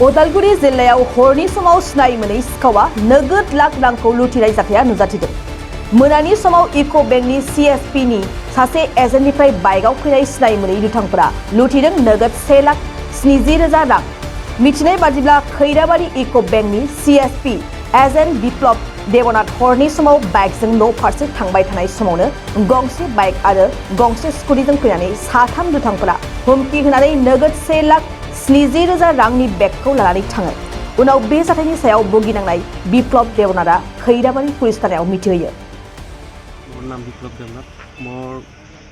उदालगुरि जिल्लायाव हरनि समाव सिनाय मोनै सिखावा नोगोद लाख रांखौ लुथिनाय जाथाया नुजाथिदों। मोनानि समाव इक' बेंकनि CSP नि सासे एजेन्टनिफ्राय बाइकआव फैनाय सिनाय मोनै दुथांफोरा लुथिदों नोगोद 1,70,000 रां। मिथिनाय बादिब्ला खैराबारि इक' बेंकनि CSP एजेन्ट बिप्लब देबनाथ हरनि समाव बाइकजों न' फारसे थांबाय थानाय समावनो गंसे बाइक आरो गंसे स्कुटिजों फैनानै साथाम दुथांफोरा हुमखि होनानै नोगोद 1,70,000 रांनि बेगखौ लानानै थाङो। उनाव बे जाथायनि सायाव भुगिनांनाय बिप्लब देबनाथआ खैराबारि पुलिस थानायाव मिथिहोयो। मोर नाम बिप्लब देबनाथ, मोर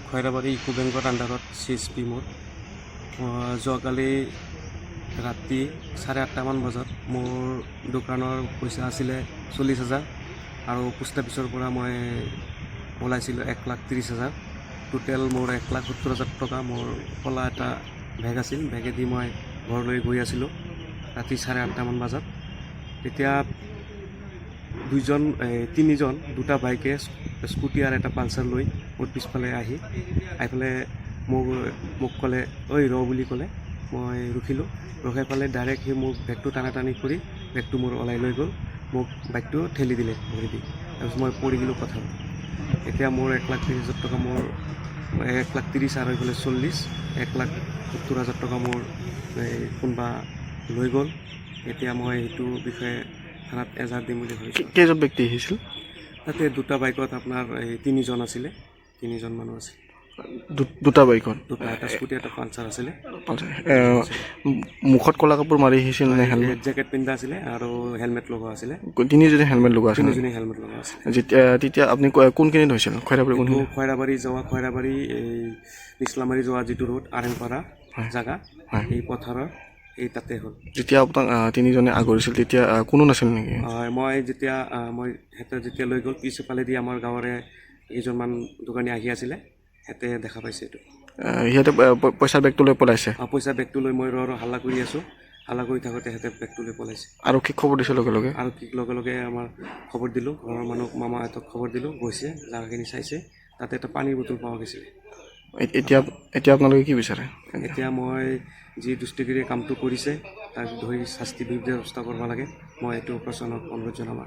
खैराबारि इक' बेंकर आन्डारत CSP मोर। যোৱাকালি ৰাতি 8:30 মান বজাত মোৰ দোকানৰ পইচা আছিলে 40,000 আৰু পোষ্ট অফিচৰ পৰা মই ওলাইছিলোঁ 1,30,000। টোটেল মোৰ 1,70,000 টকা মোৰ কলা এটা বেগ আছিল। বেগেদি মই ঘৰলৈ গৈ আছিলোঁ ৰাতি 8:30 মান বজাত। তেতিয়া তিনিজন দুটা বাইকে স্কুটি আৰু এটা পালচাৰ লৈ মোৰ পিছফালে আহি পেলাই মোক ক'লে ঐ ৰ বুলি ক'লে। মই ৰখিলোঁ, ৰখাই পেলাই ডাইৰেক্ট সি মোক বেগটো টানাটানি কৰি বেগটো মোৰ ওলাই লৈ গ'ল। মোক বাইকটো ঠেলি দিলে ভৰি দি। তাৰপিছত মই পৰি গ'লোঁ পথাৰত। এতিয়া মোৰ 1,30,000 টকা মোৰ 1,30,000 আৰু এইফালে 40, 1,70,000 টকা মোৰ কোনোবা লৈ গ'ল। এতিয়া মই সেইটো বিষয়ে থানাত এজাহাৰ দিম বুলি ভাবিছোঁ। কেইজন ব্যক্তি আহিছিল? তাতে দুটা বাইকত আপোনাৰ তিনিজন আছিলে, তিনিজন মানুহ আছিল। দুটা বাইকত? দুটা, এটা স্কুটি এটা পালচাৰ আছিলে। মুখত ক'লা কাপোৰ মাৰি আহিছিল নে হেলমেট? জেকেট পিন্ধা আছিলে আৰু হেলমেট লগোৱা আছিলে। তিনিজনে হেলমেট লগোৱা আছিল? তিনিজনে হেলমেট লগোৱা আছিলে। তেতিয়া আপুনি কোনখিনিত হৈছিল? খৈৰাবাৰী নিছলামাৰী যোৱা যিটো ৰোড আৰেংপাৰা জাগা, এই পথাৰৰ এই তাতে হ'ল। যেতিয়া আপোনাক তিনিজনে আগৰিছিল তেতিয়া কোনো নাছিল নেকি? হয়, মই যেতিয়া লৈ গ'ল পিছফালেদি আমাৰ গাঁৱৰে কেইজনমান দোকানী আহি আছিলে, সিহঁতে দেখা পাইছে এইটো। সিহঁতে পইচাৰ বেগটো লৈ পলাইছে? পইচাৰ বেগটো লৈ মই হাল্লা কৰি আছোঁ। হাল্লা কৰি থাকোঁতে সিহঁতে বেগটো লৈ পলাইছে। আৰু কি খবৰ দিছে লগে লগে? আৰু লগে লগে আমাৰ খবৰ দিলোঁ, ঘৰৰ মানুহ মামাহঁতক খবৰ দিলোঁ, গৈছে জাগাখিনি চাইছে। তাতে এটা পানীৰ বটল পোৱা গৈছিলে। এতিয়া আপোনালোকে কি বিচাৰে? এতিয়া মই যি দুষ্টিগিৰিয়ে কামটো কৰিছে তাক ধৰি শাস্তি ব্যৱস্থা কৰিব লাগে, মই এইটো প্ৰশাসনক অনুৰোধ জনাম।